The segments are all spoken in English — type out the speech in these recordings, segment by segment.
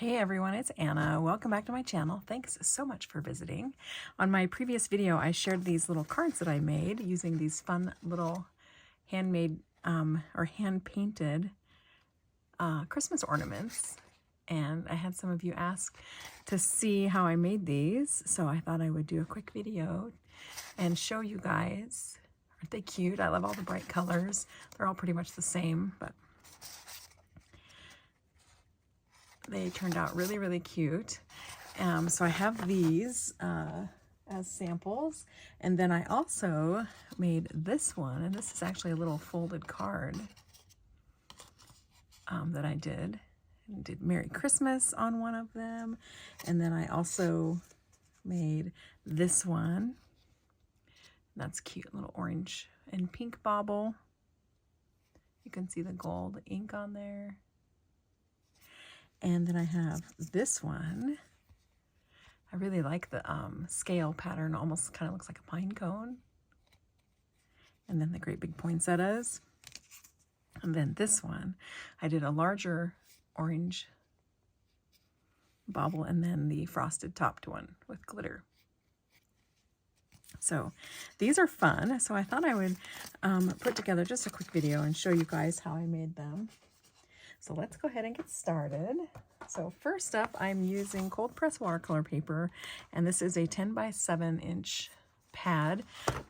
Hey everyone, it's Anna. Welcome back to my channel. Thanks so much for visiting. On my previous video, I shared these little cards that I made using these fun little handmade or hand-painted Christmas ornaments. And I had some of you ask to see how I made these, so I thought I would do a quick video and show you guys. Aren't they cute? I love all the bright colors. They're all pretty much the same, but they turned out really, really cute. So I have these as samples. And then I also made this one, and this is actually a little folded card that I did. I did Merry Christmas on one of them. And then I also made this one. That's cute, little orange and pink bauble. You can see the gold ink on there. And then I have this one. I really like the scale pattern. Almost kind of looks like a pine cone. And then the great big poinsettias. And then this one, I did a larger orange bauble and then the frosted topped one with glitter. So these are fun. So I thought I would put together just a quick video and show you guys how I made them. So let's go ahead and get started. So first up, I'm using cold press watercolor paper, and this is a 10 by 7 inch pad.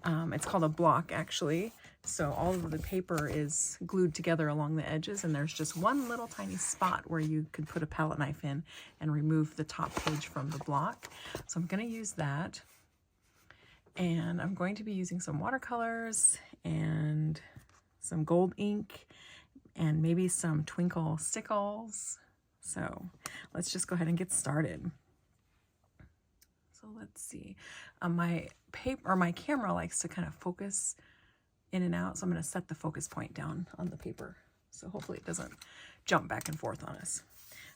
It's called a block actually. So all of the paper is glued together along the edges, and there's just one little tiny spot where you could put a palette knife in and remove the top page from the block. So I'm going to use that. And I'm going to be using some watercolors and some gold ink and maybe some twinkle stickles. So let's just go ahead and get started. So let's see. My camera likes to kind of focus in and out, so I'm going to set the focus point down on the paper. So hopefully it doesn't jump back and forth on us.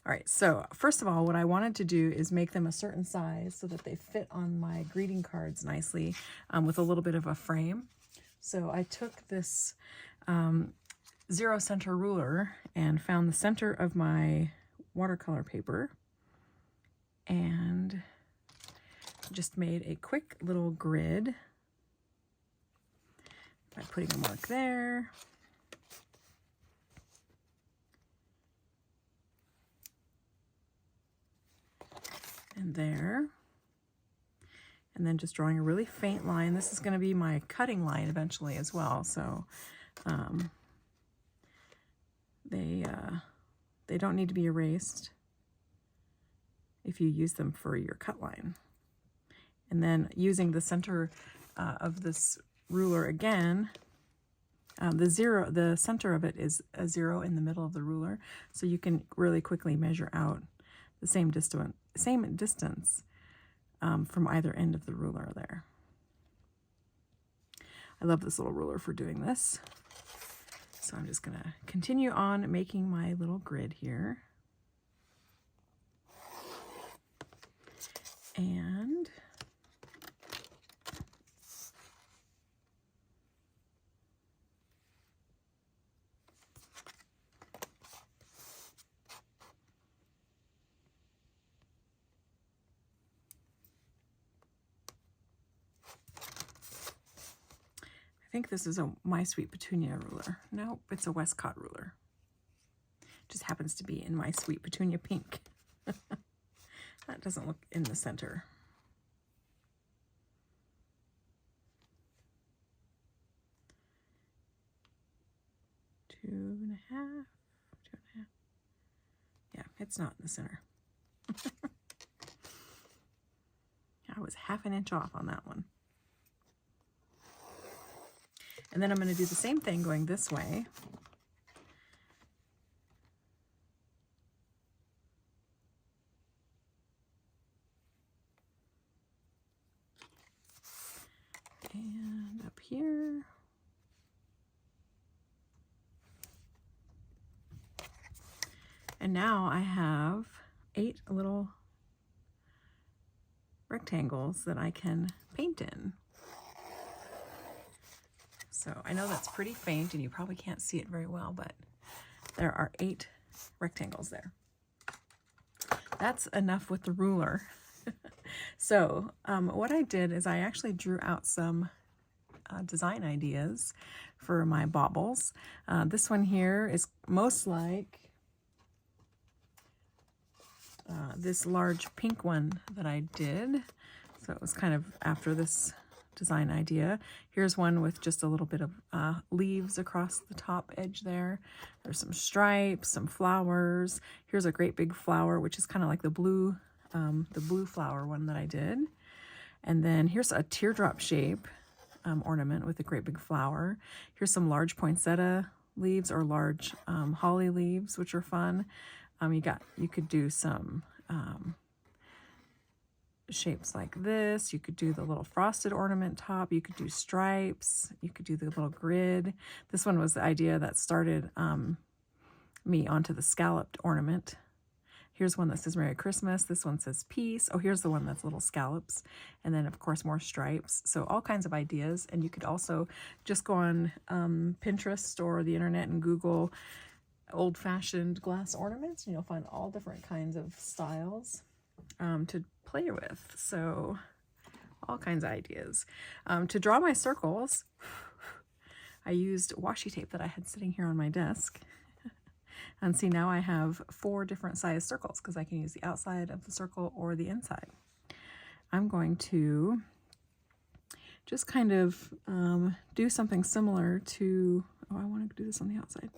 All right, so first of all, what I wanted to do is make them a certain size so that they fit on my greeting cards nicely with a little bit of a frame. So I took this 0 center ruler and found the center of my watercolor paper and just made a quick little grid by putting a mark there. And there. And then just drawing a really faint line. This is going to be my cutting line eventually as well. So they don't need to be erased if you use them for your cut line. And then using the center of this ruler again, the center of it is a 0 in the middle of the ruler, so you can really quickly measure out the same distance from either end of the ruler there. I love this little ruler for doing this. So I'm just going to continue on making my little grid here. And I think this is a My Sweet Petunia ruler. Nope, it's a Westcott ruler. Just happens to be in My Sweet Petunia pink. That doesn't look in the center. Two and a half. Yeah, it's not in the center. I was half an inch off on that one. And then I'm going to do the same thing going this way. And up here. And now I have 8 little rectangles that I can paint in. So I know that's pretty faint and you probably can't see it very well, but there are 8 rectangles there. that's enough with the ruler. So what I did is I actually drew out some design ideas for my baubles. This one here is most like this large pink one that I did. So it was kind of after this design idea. Here's one with just a little bit of leaves across the top edge there. There's some stripes, some flowers. Here's a great big flower, which is kind of like the blue flower one that I did. And then here's a teardrop shape ornament with a great big flower. Here's some large poinsettia leaves or large holly leaves, which are fun. You could do some shapes like this. You could do the little frosted ornament top. You could do stripes. You could do the little grid. This one was the idea that started me onto the scalloped ornament. Here's one that says Merry Christmas. This one says peace. Oh, here's the one that's little scallops. And then, of course, more stripes. So all kinds of ideas. And you could also just go on Pinterest or the internet and Google old-fashioned glass ornaments. And you'll find all different kinds of styles to play with. So all kinds of ideas. To draw my circles, I used washi tape that I had sitting here on my desk. And see, now I have 4 different size circles because I can use the outside of the circle or the inside. I'm going to just kind of do something similar to, oh, I want to do this on the outside.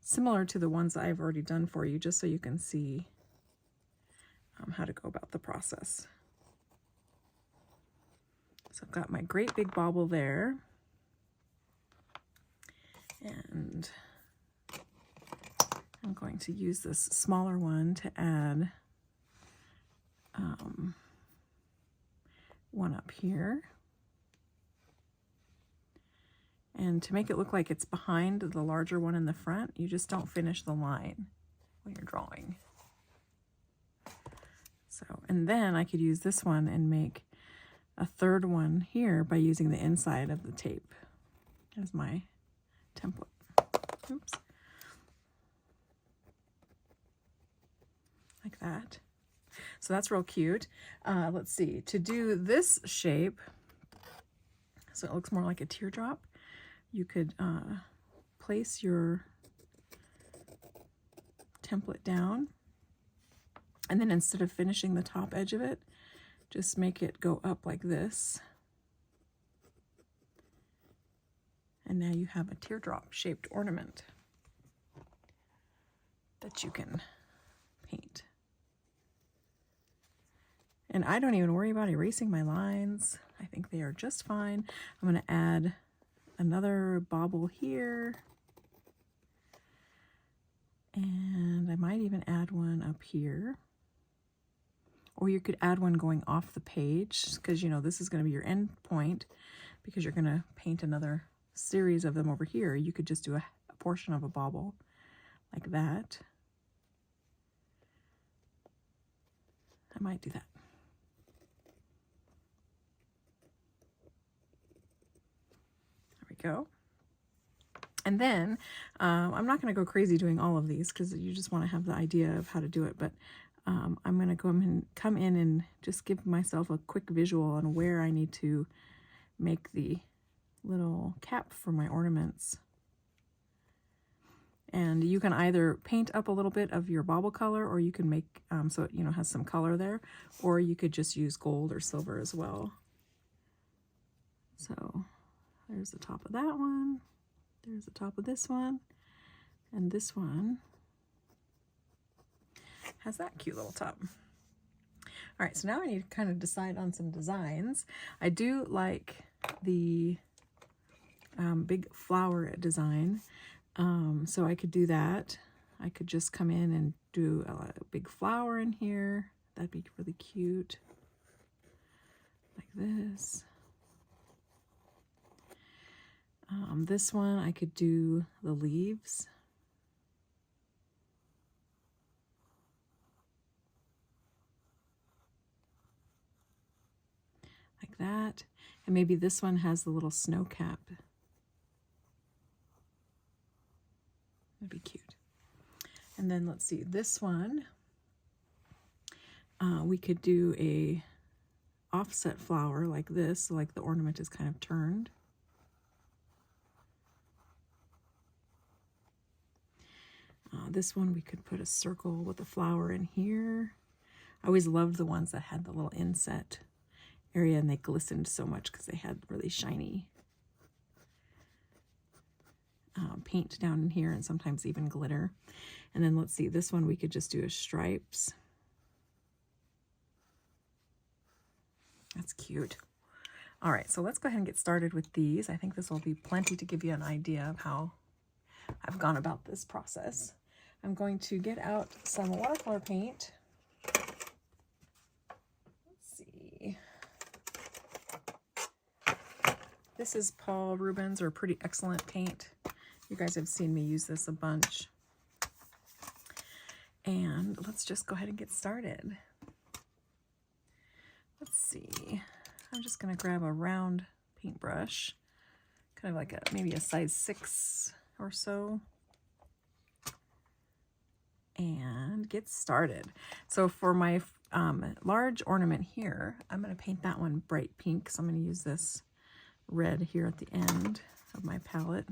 Similar to the ones that I've already done for you, just so you can see how to go about the process. So I've got my great big bauble there. And I'm going to use this smaller one to add one up here. And to make it look like it's behind the larger one in the front, you just don't finish the line when you're drawing. So, and then I could use this one and make a third one here by using the inside of the tape as my template. Oops. Like that. So that's real cute. Let's see, to do this shape, so it looks more like a teardrop, you could place your template down, and then instead of finishing the top edge of it, just make it go up like this. And now you have a teardrop shaped ornament that you can paint. And I don't even worry about erasing my lines. I think they are just fine. I'm going to add another bauble here. And I might even add one up here. Or you could add one going off the page, because you know this is going to be your end point, because you're going to paint another series of them over here. You could just do a portion of a bauble like that. I might do that. There we go. And then I'm not going to go crazy doing all of these because you just want to have the idea of how to do it, but I'm going to come in and just give myself a quick visual on where I need to make the little cap for my ornaments. And you can either paint up a little bit of your bauble color, or you can make so it has some color there, or you could just use gold or silver as well. So there's the top of that one, there's the top of this one, and this one has that cute little top. All right, so now I need to kind of decide on some designs. I do like the big flower design. So I could do that. I could just come in and do a big flower in here. That'd be really cute. Like this. This one, I could do the leaves. Like that. And maybe this one has the little snow cap. That'd be cute. And then let's see, this one, We could do a offset flower like this, so like the ornament is kind of turned. This one we could put a circle with a flower in here. I always loved the ones that had the little inset area and they glistened so much because they had really shiny paint down in here and sometimes even glitter. And then let's see, this one we could just do as stripes. That's cute. All right, so let's go ahead and get started with these. I think this will be plenty to give you an idea of how I've gone about this process. I'm going to get out some watercolor paint. Let's see. This is Paul Rubens, or Pretty Excellent paint. You guys have seen me use this a bunch. And let's just go ahead and get started. Let's see. I'm just going to grab a round paintbrush, kind of like maybe a size 6 or so, and get started. So for my large ornament here, I'm going to paint that one bright pink. So I'm going to use this red here at the end of my palette.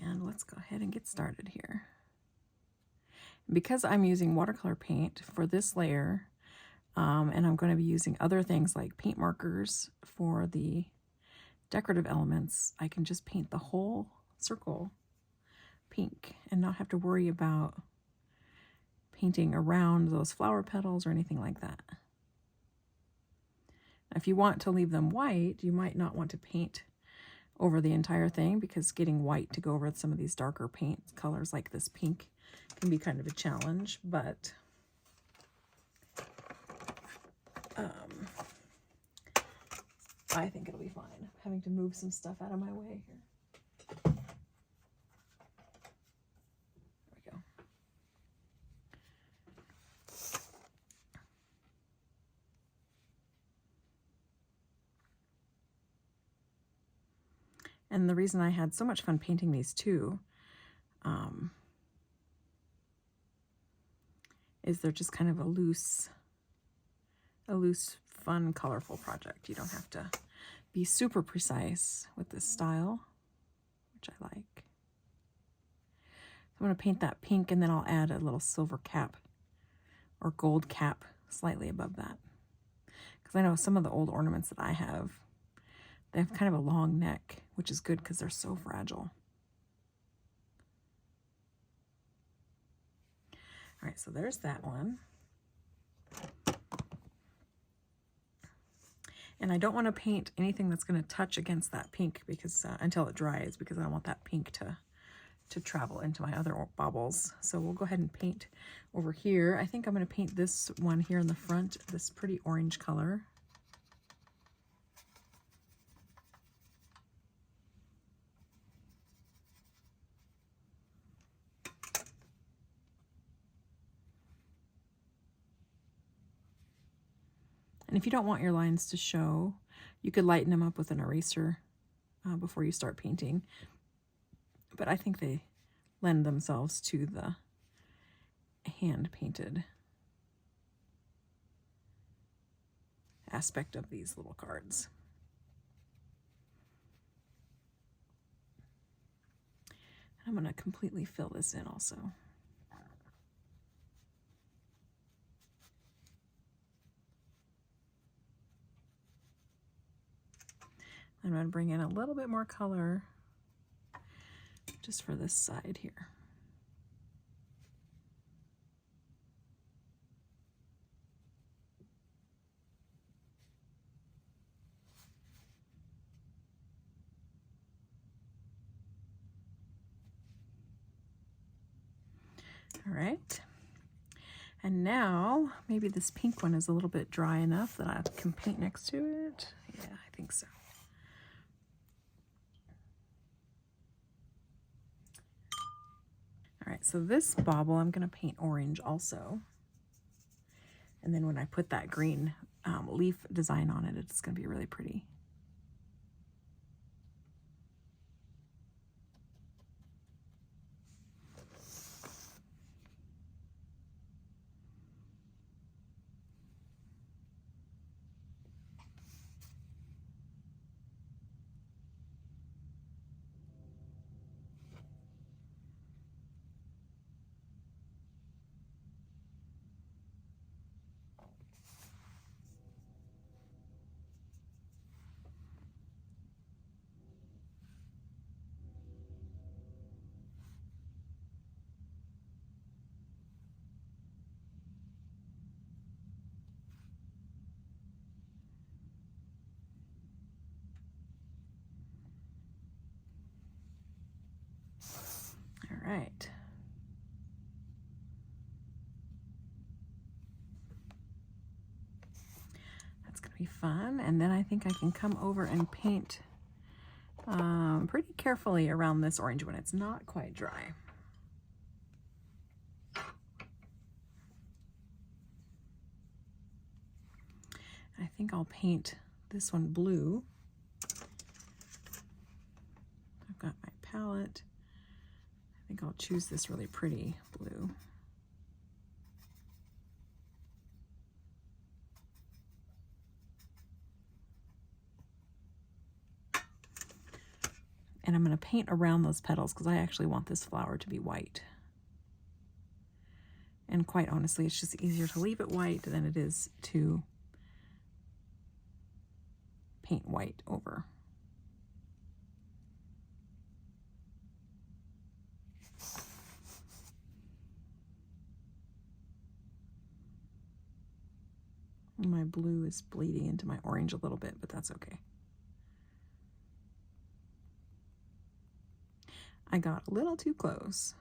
And let's go ahead and get started here. Because I'm using watercolor paint for this layer, and I'm going to be using other things like paint markers for the decorative elements, I can just paint the whole circle pink and not have to worry about painting around those flower petals or anything like that. If you want to leave them white, you might not want to paint over the entire thing, because getting white to go over some of these darker paint colors like this pink can be kind of a challenge, but I think it'll be fine. I'm having to move some stuff out of my way here. There we go. And the reason I had so much fun painting these two is they're just kind of a loose, fun, colorful project. You don't have to be super precise with this style, which I like. So I'm going to paint that pink, and then I'll add a little silver cap or gold cap slightly above that. Because I know some of the old ornaments that I have, they have kind of a long neck, which is good because they're so fragile. All right, so there's that one. And I don't want to paint anything that's going to touch against that pink because until it dries, because I don't want that pink to travel into my other baubles. So we'll go ahead and paint over here. I think I'm going to paint this one here in the front, this pretty orange color. And if you don't want your lines to show, you could lighten them up with an eraser before you start painting. But I think they lend themselves to the hand-painted aspect of these little cards. I'm going to completely fill this in also. I'm going to bring in a little bit more color just for this side here. All right. And now maybe this pink one is a little bit dry enough that I can paint next to it. Yeah, I think so. All right, so this bauble I'm going to paint orange also. And then when I put that green leaf design on it, it's going to be really pretty. All right. That's going to be fun. And then I think I can come over and paint pretty carefully around this orange when it's not quite dry. I think I'll paint this one blue. I've got my palette. I think I'll choose this really pretty blue. And I'm going to paint around those petals because I actually want this flower to be white. And quite honestly, it's just easier to leave it white than it is to paint white over. My blue is bleeding into my orange a little bit, but that's okay. I got a little too close.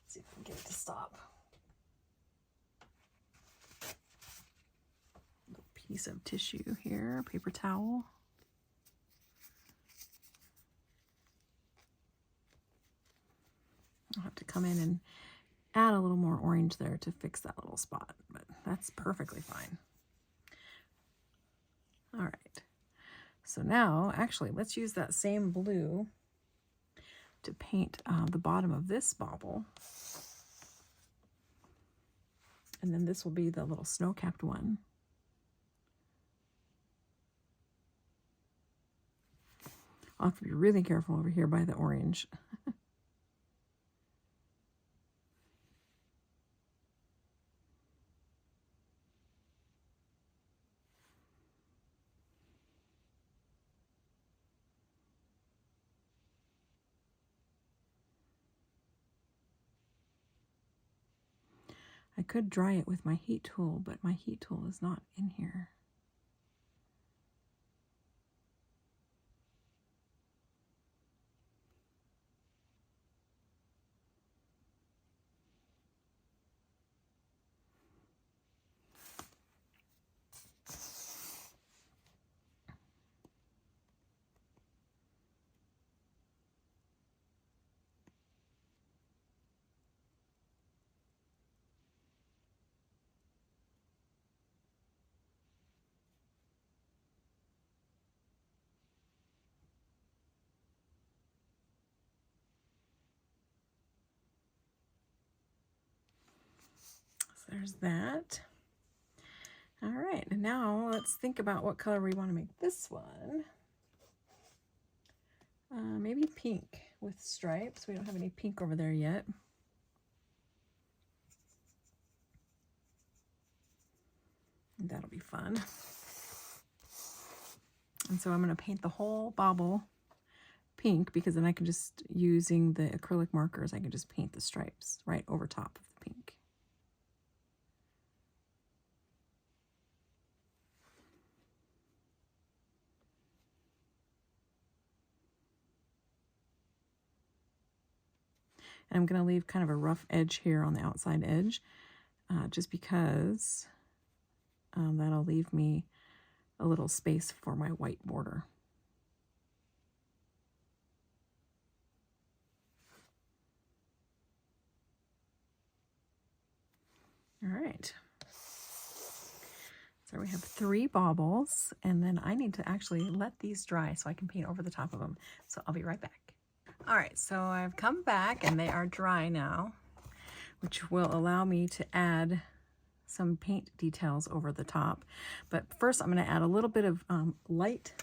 See if I can get it to stop. Little piece of tissue here, paper towel. I'll have to come in and add a little more orange there to fix that little spot, but that's perfectly fine. All right. So now, actually, let's use that same blue to paint the bottom of this bauble. And then this will be the little snow-capped one. I'll have to be really careful over here by the orange. I could dry it with my heat tool, but my heat tool is not in here. There's that. All right, and now let's think about what color we want to make this one. Maybe pink with stripes. We don't have any pink over there yet. That'll be fun. And so I'm going to paint the whole bauble pink, because then I can just, using the acrylic markers, I can just paint the stripes right over top of the pink. And I'm going to leave kind of a rough edge here on the outside edge, just because that'll leave me a little space for my white border. All right. So we have 3 baubles, and then I need to actually let these dry so I can paint over the top of them. So I'll be right back. All right, so I've come back and they are dry now, which will allow me to add some paint details over the top. But first I'm going to add a little bit of light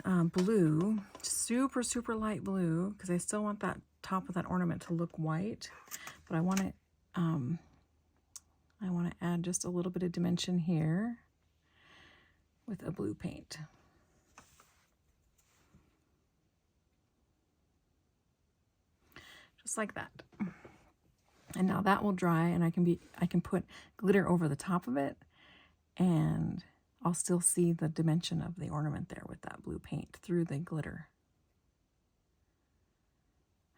blue, super light blue, because I still want that top of that ornament to look white, but I want to add just a little bit of dimension here with a blue paint. Just like that. And now that will dry, and I can put glitter over the top of it, and I'll still see the dimension of the ornament there with that blue paint through the glitter.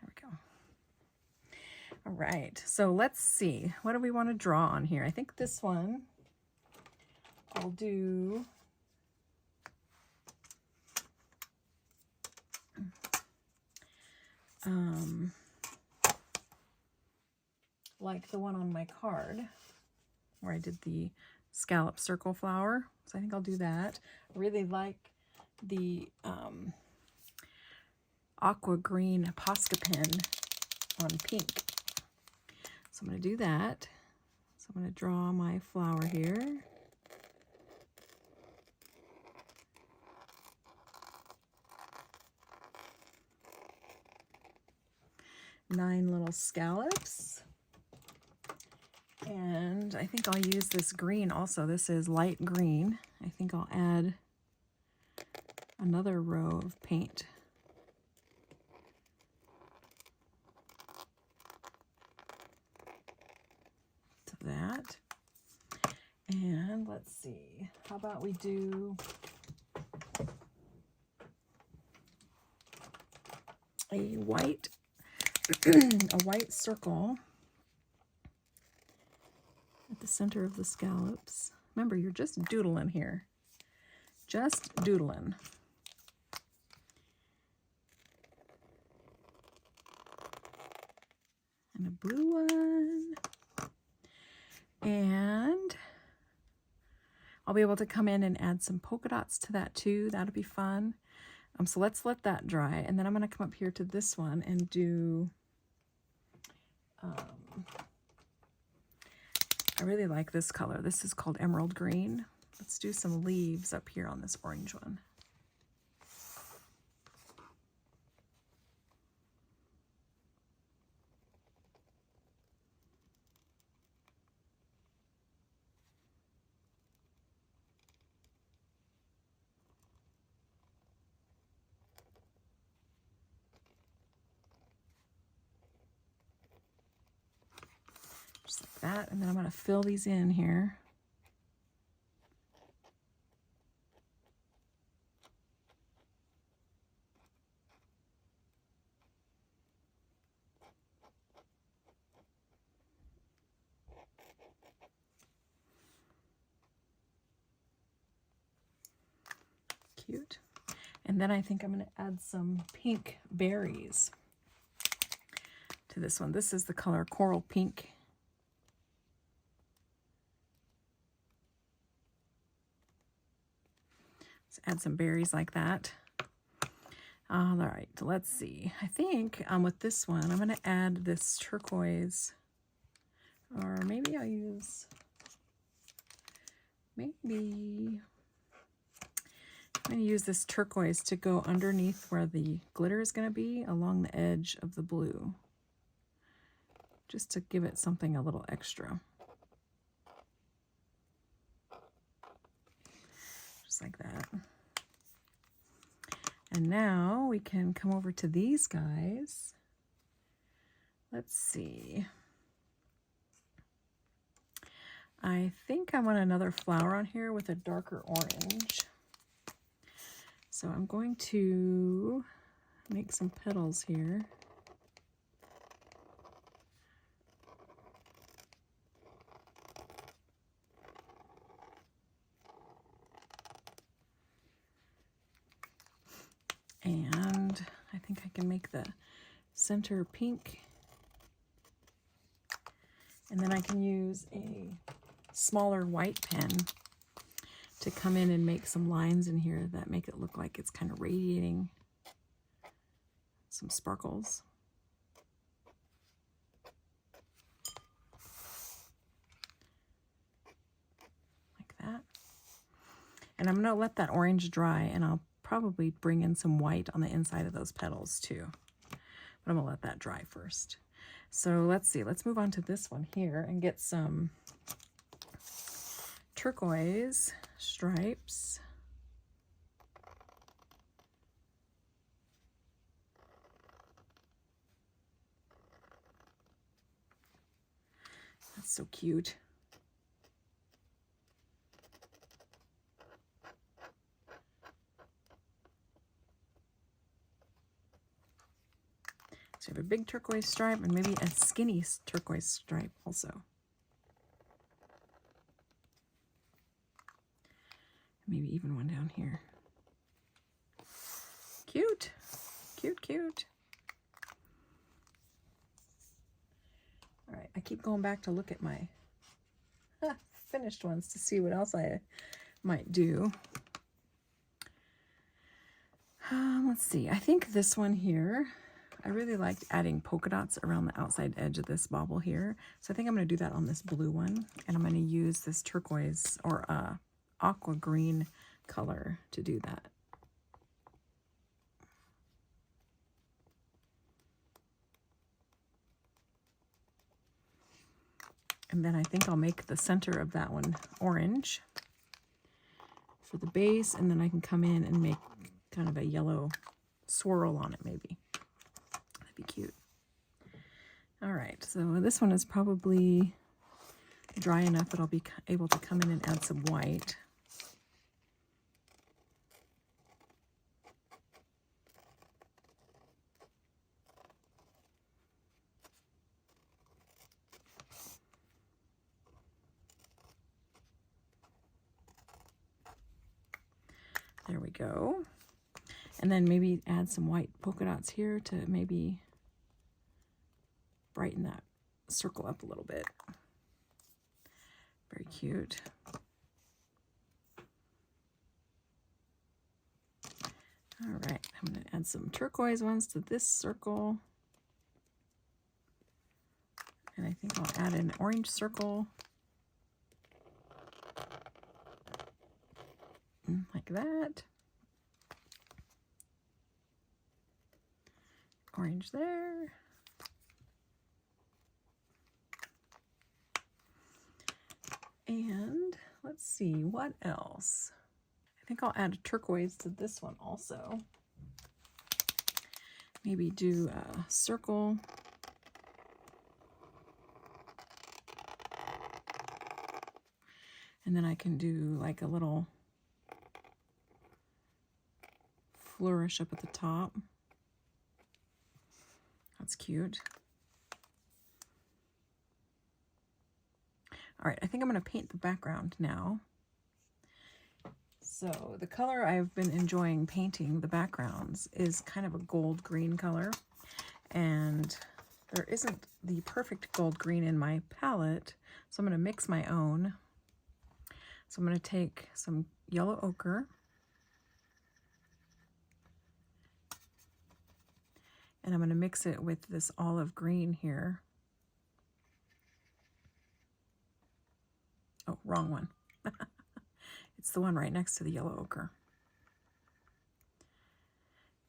There we go. All right, so let's see. What do we want to draw on here? I think this one I'll do like the one on my card where I did the scallop circle flower. So I think I'll do that. I really like the aqua green Posca pen on pink. So I'm going to do that. So I'm going to draw my flower here. Nine little scallops. And I think I'll use this green also. This is light green. I think I'll add another row of paint. To that. And let's see, how about we do a white circle at the center of the scallops. Remember, you're just doodling here. Just doodling. And a blue one. And I'll be able to come in and add some polka dots to that too. That'll be fun. So let's let that dry. And then I'm going to come up here to this one and do... I really like this color. This is called emerald green. Let's do some leaves up here on this orange one. Just like that. And then I'm going to fill these in here. Cute. And then I think I'm going to add some pink berries to this one. This is the color Coral Pink. Let's add some berries like that. All right, let's see. I think with this one, I'm going to add this turquoise, or maybe I'll use maybe I'm going to use this turquoise to go underneath where the glitter is going to be along the edge of the blue, just to give it something a little extra. Just like that. And now we can come over to these guys. Let's see. I think I want another flower on here with a darker orange. So I'm going to make some petals here. And I think I can make the center pink. And then I can use a smaller white pen to come in and make some lines in here that make it look like it's kind of radiating some sparkles. Like that. And I'm going to let that orange dry, and I'll probably bring in some white on the inside of those petals too. But I'm going to let that dry first. So let's see, let's move on to this one here and get some turquoise stripes. That's so cute. So I have a big turquoise stripe and maybe a skinny turquoise stripe also. Maybe even one down here. Cute, cute, cute. All right, I keep going back to look at my finished ones to see what else I might do. Let's see, I think this one here, I really liked adding polka dots around the outside edge of this bauble here. So I think I'm going to do that on this blue one. And I'm going to use this turquoise or aqua green color to do that. And then I think I'll make the center of that one orange for the base, and then I can come in and make kind of a yellow swirl on it maybe. That'd be cute. All right, so this one is probably dry enough that I'll be able to come in and add some white. There we go. And then maybe add some white polka dots here to maybe brighten that circle up a little bit. Very cute. All right, I'm going to add some turquoise ones to this circle. And I think I'll add an orange circle. Like that. Orange there. And let's see, what else? I think I'll add a turquoise to this one also. Maybe do a circle. And then I can do like a little flourish up at the top. That's cute. All right, I think I'm going to paint the background now. So the color I've been enjoying painting the backgrounds is kind of a gold green color. And there isn't the perfect gold green in my palette, so I'm going to mix my own. So I'm going to take some yellow ochre. And I'm going to mix it with this olive green here. Oh, wrong one. It's the one right next to the yellow ochre.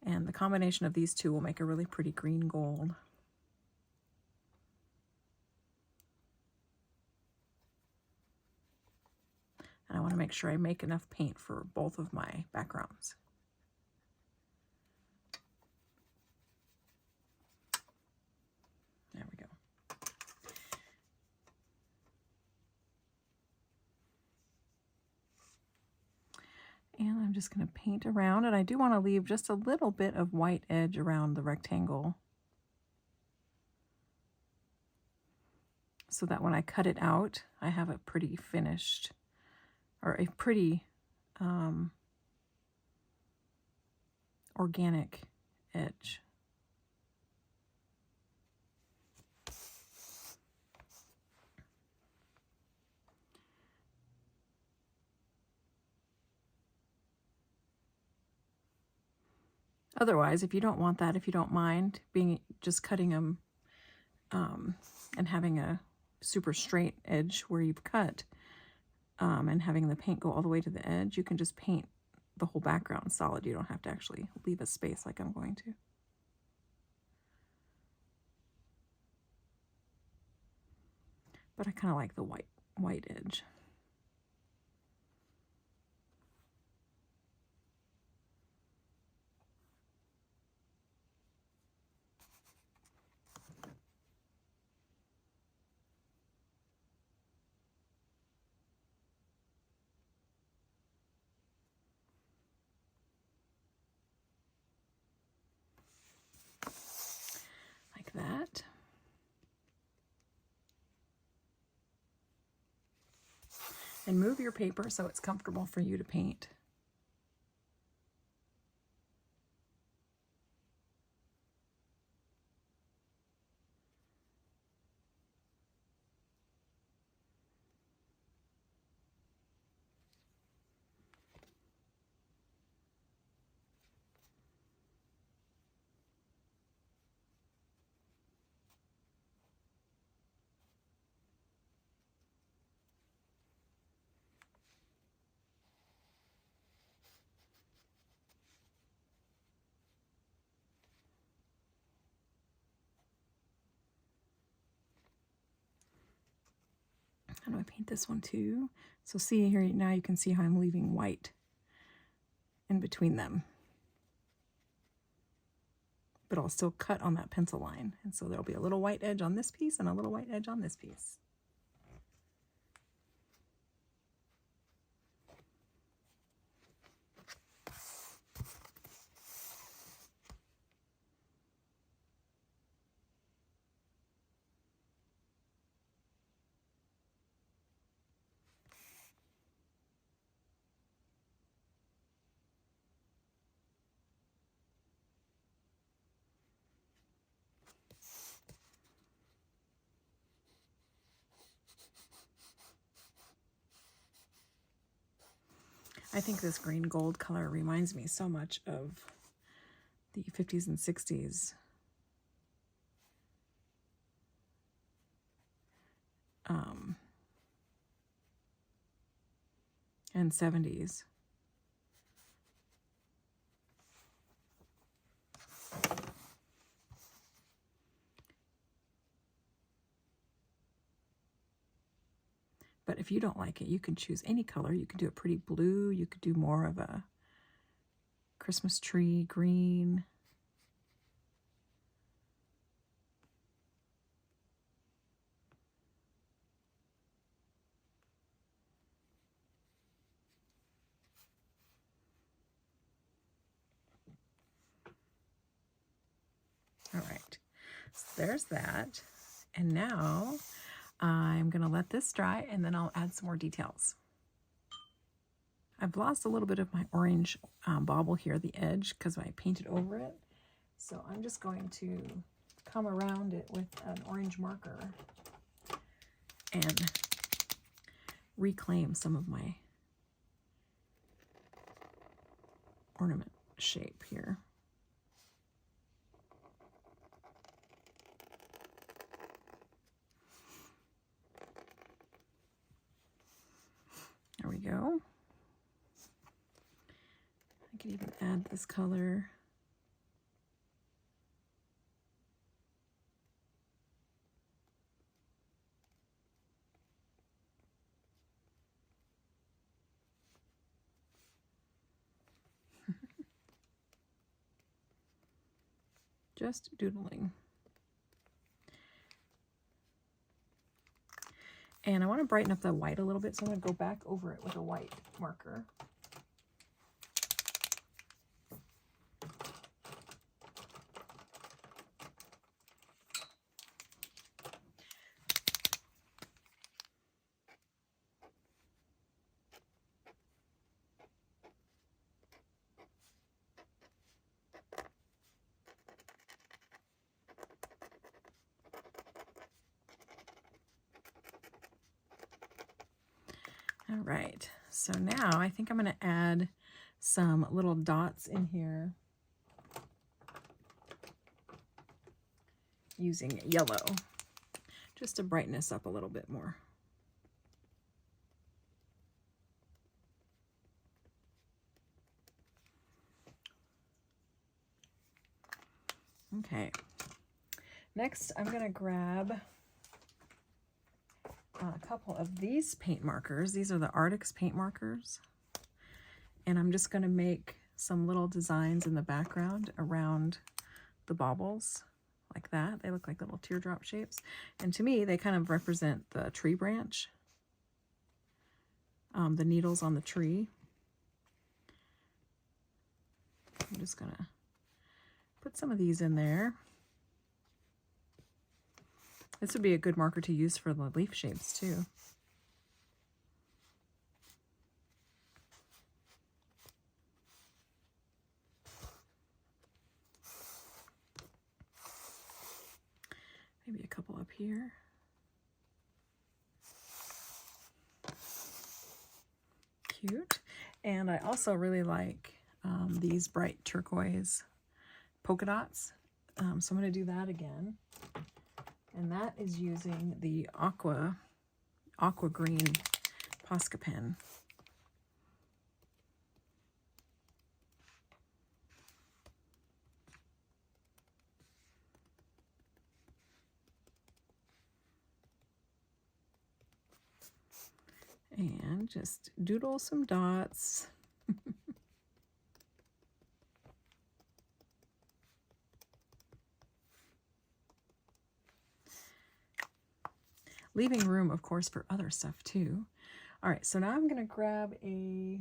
And the combination of these two will make a really pretty green gold. And I want to make sure I make enough paint for both of my backgrounds. There we go. And I'm just going to paint around, and I do want to leave just a little bit of white edge around the rectangle so that when I cut it out, I have a pretty finished, or a pretty organic edge. Otherwise, if you don't want that, if you don't mind just cutting them and having a super straight edge where you've cut and having the paint go all the way to the edge, you can just paint the whole background solid. You don't have to actually leave a space like I'm going to. But I kind of like the white edge. That. And move your paper so it's comfortable for you to paint. How do I paint this one too? So see here, now you can see how I'm leaving white in between them. But I'll still cut on that pencil line. And so there'll be a little white edge on this piece and a little white edge on this piece. I think this green gold color reminds me so much of the 50s and 60s and 70s. But if you don't like it, you can choose any color. You could do a pretty blue. You could do more of a Christmas tree green. All right, so there's that. And now I'm going to let this dry, and then I'll add some more details. I've lost a little bit of my orange bauble here, the edge, because I painted over it. So I'm just going to come around it with an orange marker and reclaim some of my ornament shape here. There we go. Could even add this color. Just doodling. And I want to brighten up the white a little bit, so I'm going to go back over it with a white marker. All right, so now I think I'm going to add some little dots in here using yellow, just to brighten this up a little bit more. Okay, next I'm going to grab a couple of these paint markers. These are the Arctic's paint markers. And I'm just going to make some little designs in the background around the baubles like that. They look like little teardrop shapes. And to me, they kind of represent the tree branch, the needles on the tree. I'm just going to put some of these in there. This would be a good marker to use for the leaf shapes too. Maybe a couple up here. Cute. And I also really like these bright turquoise polka dots. So I'm going to do that again. And that is using the aqua green Posca pen. And just doodle some dots. Leaving room, of course, for other stuff too. All right, so now I'm going to grab a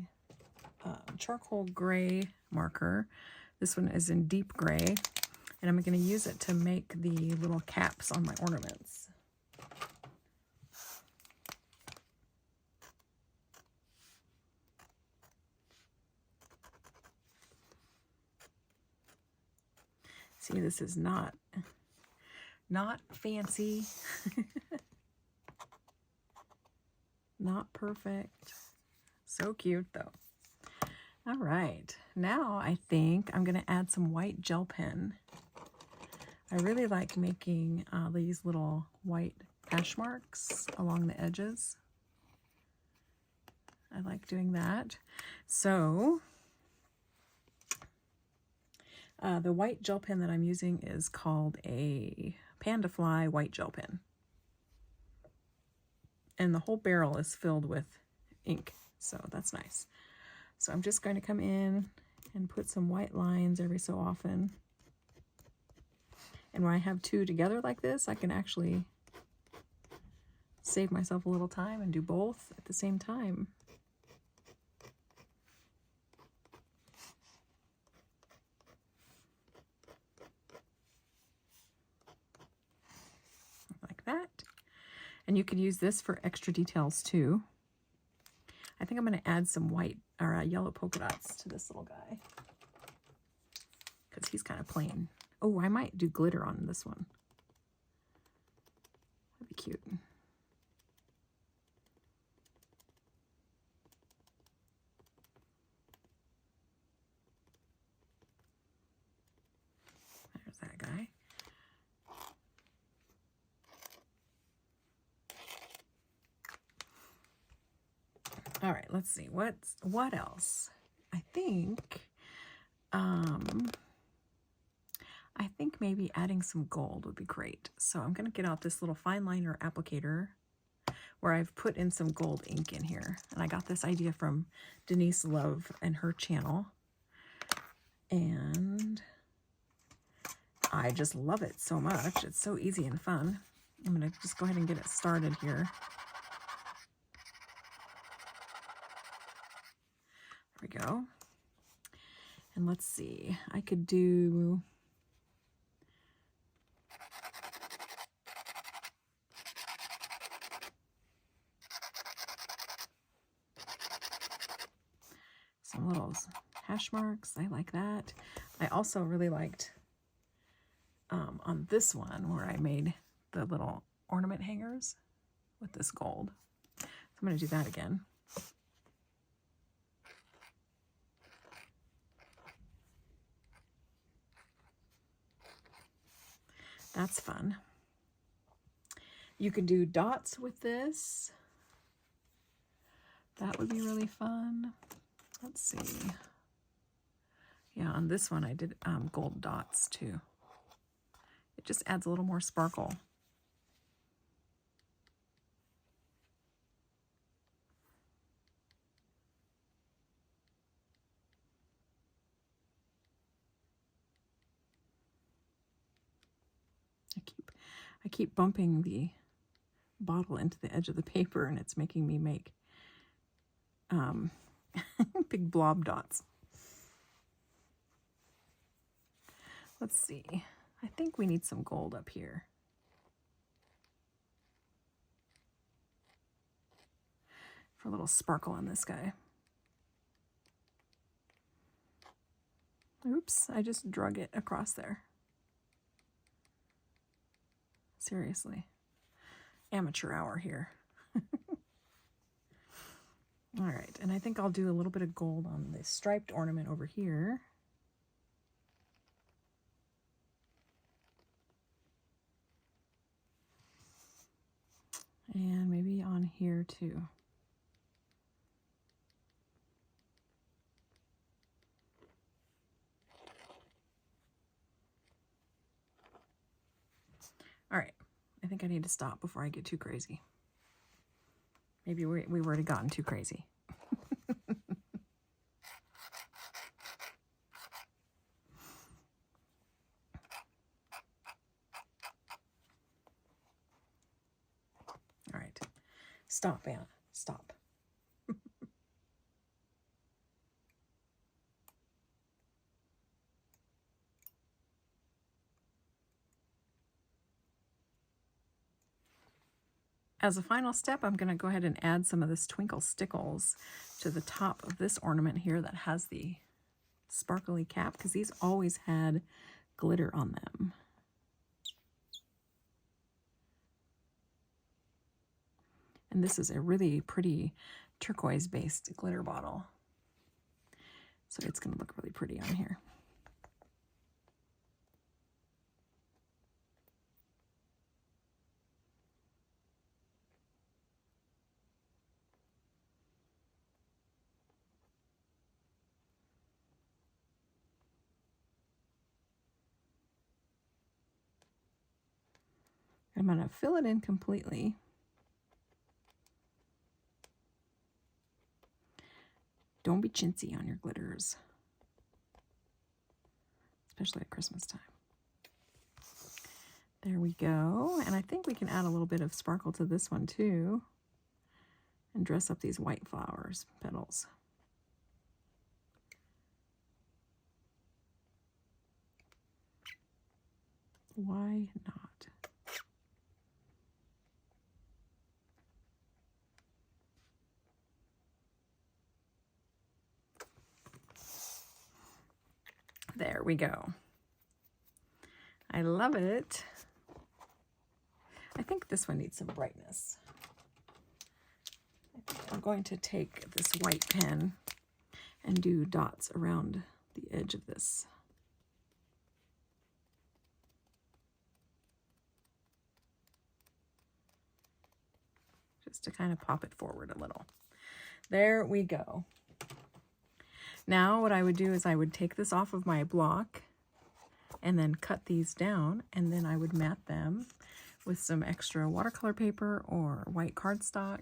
charcoal gray marker. This one is in deep gray, and I'm going to use it to make the little caps on my ornaments. See, this is not fancy. Not perfect. So cute though. All right, now I think I'm going to add some white gel pen. I really like making these little white hash marks along the edges. I like doing that. So the white gel pen that I'm using is called a Panda Fly white gel pen. And the whole barrel is filled with ink, so that's nice. So I'm just going to come in and put some white lines every so often. And when I have two together like this, I can actually save myself a little time and do both at the same time. Like that. And you could use this for extra details too. I think I'm going to add some white or yellow polka dots to this little guy because he's kind of plain. Oh, I might do glitter on this one. That'd be cute. There's that guy. All right, let's see. What else? I think I think maybe adding some gold would be great. So I'm going to get out this little fine liner applicator where I've put in some gold ink in here. And I got this idea from Denise Love and her channel. And I just love it so much. It's so easy and fun. I'm going to just go ahead and get it started here. There we go. And let's see, I could do some little hash marks. I like that. I also really liked on this one where I made the little ornament hangers with this gold. So I'm going to do that again. That's fun. You could do dots with this. That would be really fun. Let's see. Yeah, on this one I did gold dots too. It just adds a little more sparkle. I keep bumping the bottle into the edge of the paper, and it's making me make big blob dots. Let's see. I think we need some gold up here. For a little sparkle in this guy. Oops, I just drug it across there. Seriously. Amateur hour here. All right, and I think I'll do a little bit of gold on this striped ornament over here. And maybe on here too. All right, I think I need to stop before I get too crazy. Maybe we've already gotten too crazy. All right, stop, Anna, stop. As a final step, I'm going to go ahead and add some of this Twinkle Stickles to the top of this ornament here that has the sparkly cap, because these always had glitter on them. And this is a really pretty turquoise-based glitter bottle. So it's going to look really pretty on here. I'm going to fill it in completely. Don't be chintzy on your glitters, especially at Christmas time. There we go. And I think we can add a little bit of sparkle to this one too and dress up these white flowers, petals. Why not? There we go. I love it. I think this one needs some brightness. I think I'm going to take this white pen and do dots around the edge of this. Just to kind of pop it forward a little. There we go. Now what I would do is I would take this off of my block and then cut these down, and then I would mat them with some extra watercolor paper or white cardstock,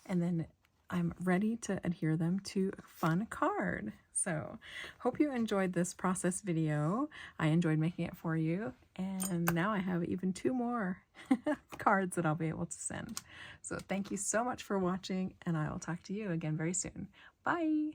and then I'm ready to adhere them to a fun card. So hope you enjoyed this process video. I enjoyed making it for you, and now I have even 2 more cards that I'll be able to send. So thank you so much for watching, and I will talk to you again very soon. Bye!